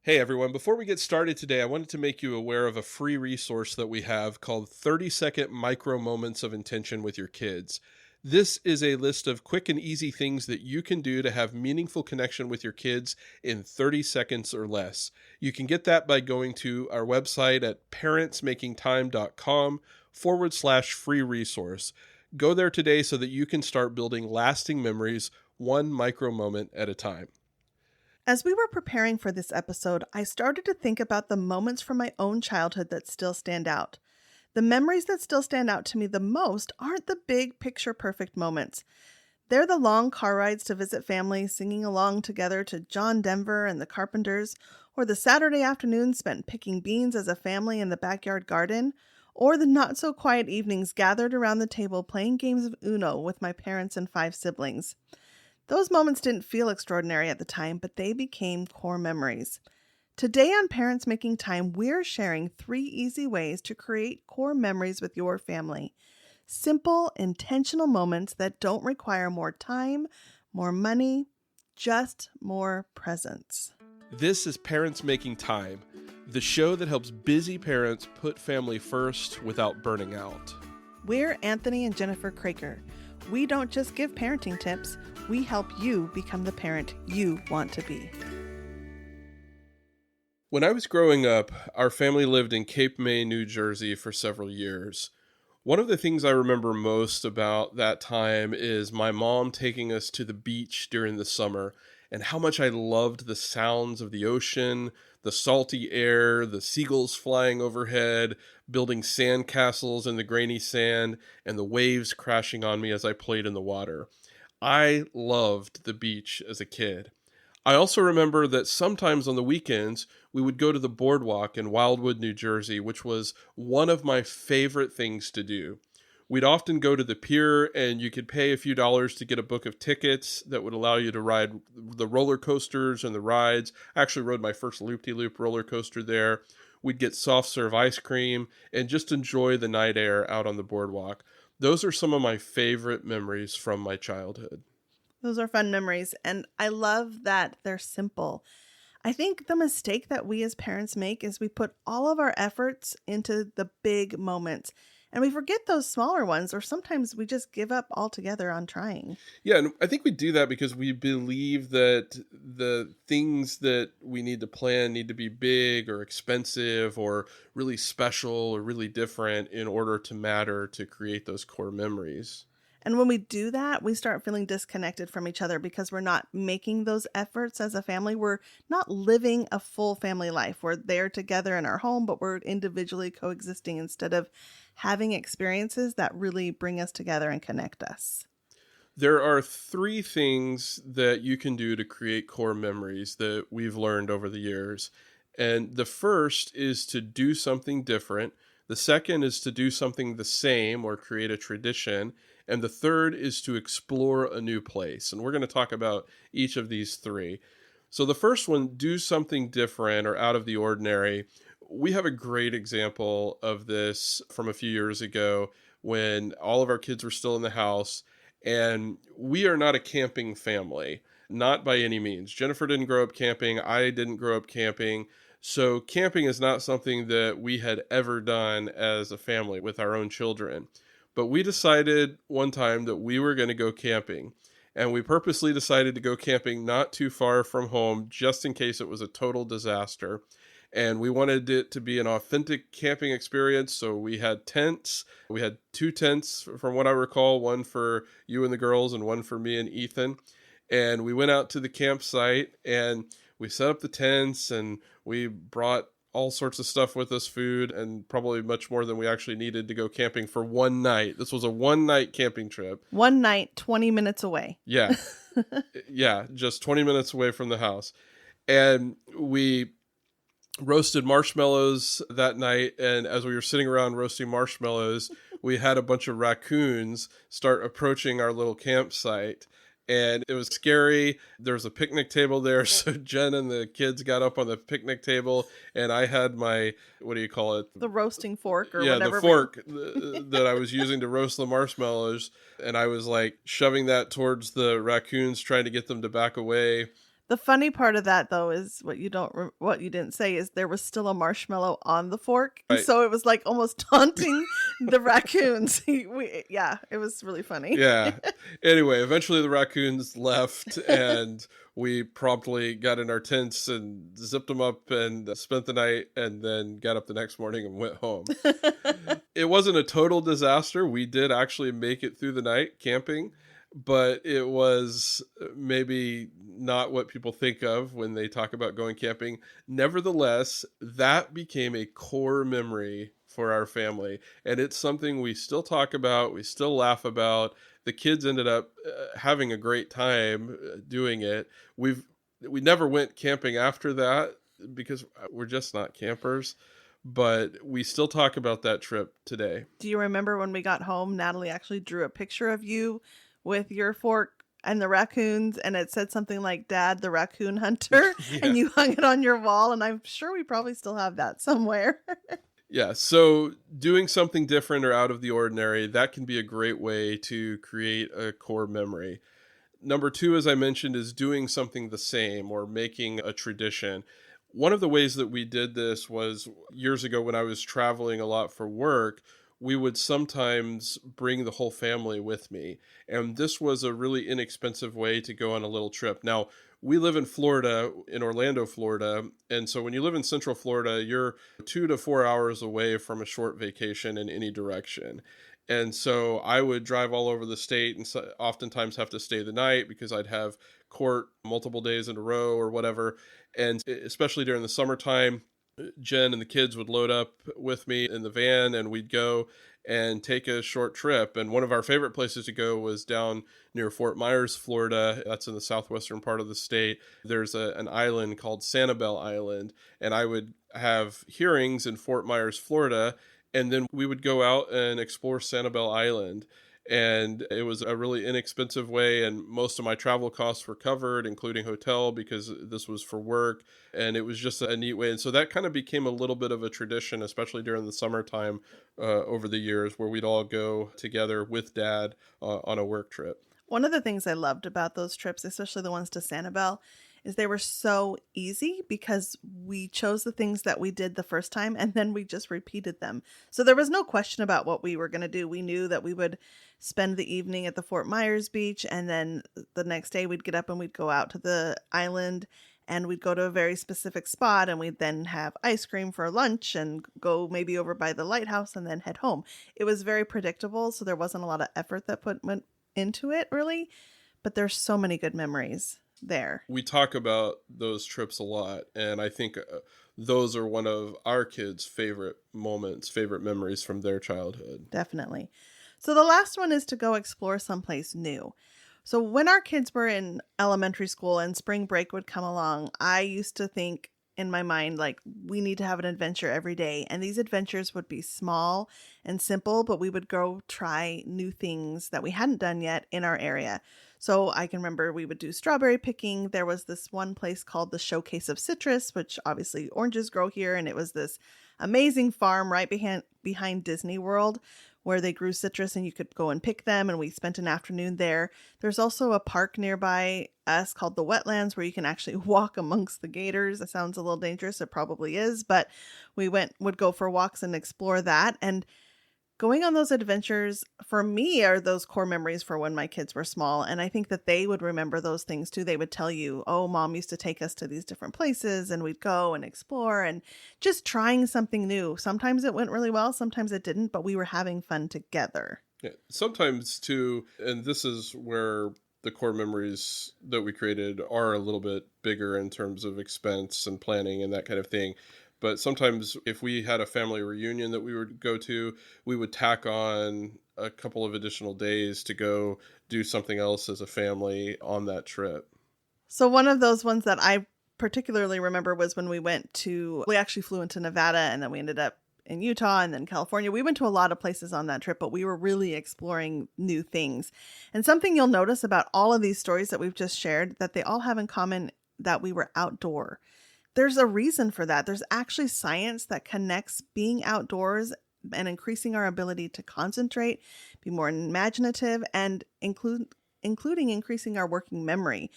Hey everyone, before we get started today, I wanted to make you aware of a free resource that we have called 30-Second Micro Moments of Intention with Your Kids. This is a list of quick and easy things that you can do to have meaningful connection with your kids in 30 seconds or less. You can get that by going to our website at parentsmakingtime.com/free resource. Go there today so that you can start building lasting memories one micro moment at a time. As we were preparing for this episode, I started to think about the moments from my own childhood that still stand out. The memories that still stand out to me the most aren't the big picture perfect moments. They're the long car rides to visit family, singing along together to John Denver and the Carpenters, or the Saturday afternoons spent picking beans as a family in the backyard garden, or the not so quiet evenings gathered around the table playing games of Uno with my parents and 5 siblings. Those moments didn't feel extraordinary at the time, but they became core memories. Today on Parents Making Time, we're sharing 3 easy ways to create core memories with your family. Simple, intentional moments that don't require more time, more money, just more presence. This is Parents Making Time, the show that helps busy parents put family first without burning out. We're Anthony and Jennifer Craker. We don't just give parenting tips, we help you become the parent you want to be. When I was growing up, our family lived in Cape May, New Jersey for several years. One of the things I remember most about that time is my mom taking us to the beach during the summer and how much I loved the sounds of the ocean, the salty air, the seagulls flying overhead, building sand castles in the grainy sand, and the waves crashing on me as I played in the water. I loved the beach as a kid. I also remember that sometimes on the weekends, we would go to the boardwalk in Wildwood, New Jersey, which was one of my favorite things to do. We'd often go to the pier, and you could pay a few dollars to get a book of tickets that would allow you to ride the roller coasters and the rides. I actually rode my first loop-de-loop roller coaster there. We'd get soft serve ice cream and just enjoy the night air out on the boardwalk. Those are some of my favorite memories from my childhood. Those are fun memories, and I love that they're simple. I think the mistake that we as parents make is we put all of our efforts into the big moments, and we forget those smaller ones, or sometimes we just give up altogether on trying. Yeah, and I think we do that because we believe that the things that we need to plan need to be big or expensive or really special or really different in order to matter to create those core memories. And when we do that, we start feeling disconnected from each other because we're not making those efforts as a family. We're not living a full family life. We're there together in our home, but we're individually coexisting instead of having experiences that really bring us together and connect us. There are 3 things that you can do to create core memories that we've learned over the years. And the first is to do something different. The second is to do something the same or create a tradition. And the third is to explore a new place. And we're going to talk about each of these 3. So the first one, do something different or out of the ordinary. We have a great example of this from a few years ago when all of our kids were still in the house. And we are not a camping family, not by any means. Jennifer didn't grow up camping. I didn't grow up camping. So camping is not something that we had ever done as a family with our own children. But we decided one time that we were going to go camping. And we purposely decided to go camping not too far from home, just in case it was a total disaster. And we wanted it to be an authentic camping experience. So we had tents. We had 2 tents, from what I recall, one for you and the girls and one for me and Ethan. And we went out to the campsite and we set up the tents and we brought all sorts of stuff with us, food, and probably much more than we actually needed to go camping for one night. This was a one-night camping trip. One night, 20 minutes away. Yeah. Yeah, just 20 minutes away from the house. And we roasted marshmallows that night. And as we were sitting around roasting marshmallows, we had a bunch of raccoons start approaching our little campsite. And it was scary. There was a picnic table there. So Jen and the kids got up on the picnic table and I had my, what do you call it? The roasting fork or yeah, whatever. The fork that I was using to roast the marshmallows. And I was like shoving that towards the raccoons, trying to get them to back away. The funny part of that, though, is what you didn't say is there was still a marshmallow on the fork, and Right. so it was like almost taunting the raccoons. Yeah, it was really funny. Yeah. Anyway, eventually the raccoons left and we promptly got in our tents and zipped them up and spent the night and then got up the next morning and went home. It wasn't a total disaster. We did actually make it through the night camping, but it was maybe not what people think of when they talk about going camping. Nevertheless, that became a core memory for our family, and it's something we still talk about, we still laugh about. The kids ended up having a great time doing it. We never went camping after that because we're just not campers, but we still talk about that trip today. Do you remember when we got home, Natalie actually drew a picture of you with your fork and the raccoons, and it said something like "Dad, the Raccoon Hunter," Yeah. and you hung it on your wall, and I'm sure we probably still have that somewhere. Yeah, so doing something different or out of the ordinary, that can be a great way to create a core memory. Number two, as I mentioned, is doing something the same or making a tradition. One of the ways that we did this was years ago when I was traveling a lot for work. We would sometimes bring the whole family with me. And this was a really inexpensive way to go on a little trip. Now, we live in Florida, in Orlando, Florida. And so when you live in Central Florida, you're 2 to 4 hours away from a short vacation in any direction. And so I would drive all over the state and oftentimes have to stay the night because I'd have court multiple days in a row or whatever. And especially during the summertime, Jen and the kids would load up with me in the van and we'd go and take a short trip. And one of our favorite places to go was down near Fort Myers, Florida. That's in the southwestern part of the state. There's an island called Sanibel Island. And I would have hearings in Fort Myers, Florida. And then we would go out and explore Sanibel Island. And it was a really inexpensive way, and most of my travel costs were covered, including hotel, because this was for work, and it was just a neat way. And so that kind of became a little bit of a tradition, especially during the summertime over the years, where we'd all go together with Dad on a work trip. One of the things I loved about those trips, especially the ones to Sanibel, is they were so easy because we chose the things that we did the first time and then we just repeated them. So there was no question about what we were going to do. We knew that we would spend the evening at the Fort Myers beach, and then the next day we'd get up and we'd go out to the island and we'd go to a very specific spot, and we'd then have ice cream for lunch and go maybe over by the lighthouse and then head home. It was very predictable, so there wasn't a lot of effort that went into it really, but there's so many good memories there. We talk about those trips a lot, and I think those are one of our kids' favorite moments, favorite memories from their childhood. Definitely. So the last one is to go explore someplace new. So when our kids were in elementary school and spring break would come along, I used to think in my mind, like, we need to have an adventure every day. And these adventures would be small and simple, but we would go try new things that we hadn't done yet in our area. So I can remember we would do strawberry picking. There was this one place called the Showcase of Citrus, which obviously oranges grow here. And it was this amazing farm right behind Disney World, where they grew citrus and you could go and pick them. And we spent an afternoon there. There's also a park nearby us called the Wetlands, where you can actually walk amongst the gators. It sounds a little dangerous. It probably is, but we would go for walks and explore that. And going on those adventures for me are those core memories for when my kids were small. And I think that they would remember those things too. They would tell you, oh, Mom used to take us to these different places and we'd go and explore and just trying something new. Sometimes it went really well, sometimes it didn't, but we were having fun together. Yeah. Sometimes too, and this is where the core memories that we created are a little bit bigger in terms of expense and planning and that kind of thing. But sometimes if we had a family reunion that we would go to, we would tack on a couple of additional days to go do something else as a family on that trip. So one of those ones that I particularly remember was when we actually flew into Nevada, and then we ended up in Utah and then California. We went to a lot of places on that trip, but we were really exploring new things. And something you'll notice about all of these stories that we've just shared, that they all have in common that we were outdoor. There's a reason for that. There's actually science that connects being outdoors and increasing our ability to concentrate, be more imaginative, and including increasing our working memory.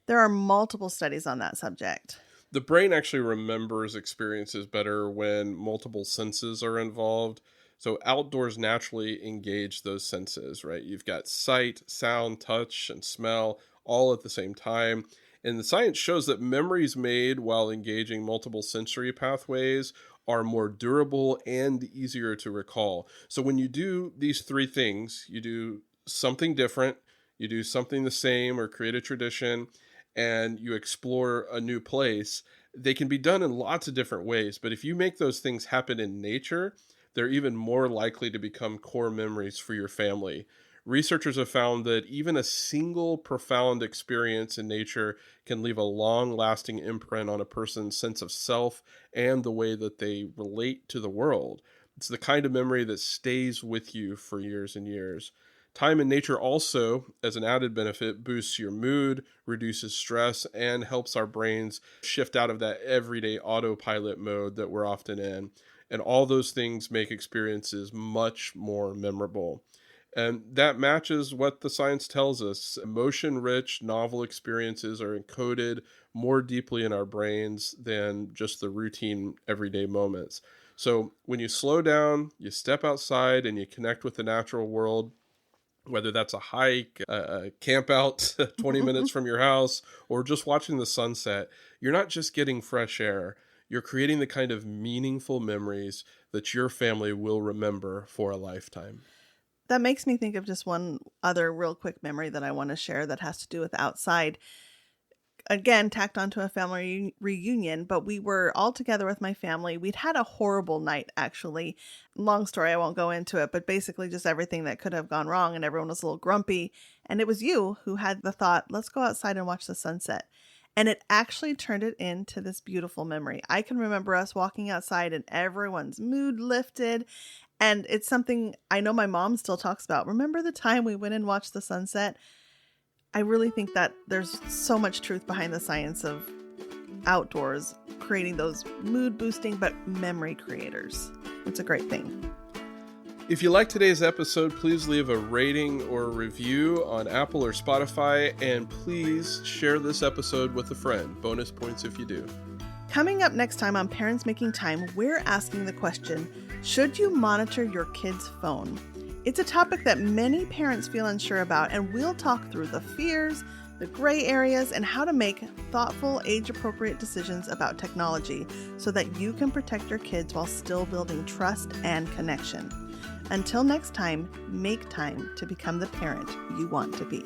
There are multiple studies on that subject. The brain actually remembers experiences better when multiple senses are involved. So outdoors naturally engage those senses, right? You've got sight, sound, touch, and smell all at the same time. And the science shows that memories made while engaging multiple sensory pathways are more durable and easier to recall. So when you do these three things, you do something different, you do something the same or create a tradition, and you explore a new place, they can be done in lots of different ways. But if you make those things happen in nature, they're even more likely to become core memories for your family. Researchers have found that even a single profound experience in nature can leave a long lasting imprint on a person's sense of self and the way that they relate to the world. It's the kind of memory that stays with you for years and years. Time in nature also, as an added benefit, boosts your mood, reduces stress, and helps our brains shift out of that everyday autopilot mode that we're often in. And all those things make experiences much more memorable. And that matches what the science tells us. Emotion rich, novel experiences are encoded more deeply in our brains than just the routine everyday moments. So when you slow down, you step outside, and you connect with the natural world, whether that's a hike, a camp out 20 minutes from your house, or just watching the sunset, you're not just getting fresh air. You're creating the kind of meaningful memories that your family will remember for a lifetime. That makes me think of just one other real quick memory that I want to share that has to do with outside. Again, tacked onto a family reunion, but we were all together with my family. We'd had a horrible night, actually. Long story, I won't go into it, but basically just everything that could have gone wrong, and everyone was a little grumpy. And it was you who had the thought, let's go outside and watch the sunset. And it actually turned it into this beautiful memory. I can remember us walking outside and everyone's mood lifted. And it's something I know my mom still talks about. Remember the time we went and watched the sunset? I really think that there's so much truth behind the science of outdoors creating those mood boosting but memory creators. It's a great thing. If you like today's episode, please leave a rating or a review on Apple or Spotify, and please share this episode with a friend. Bonus points if you do. Coming up next time on Parents Making Time, we're asking the question, should you monitor your kid's phone? It's a topic that many parents feel unsure about, and we'll talk through the fears, the gray areas, and how to make thoughtful, age-appropriate decisions about technology so that you can protect your kids while still building trust and connection. Until next time, make time to become the parent you want to be.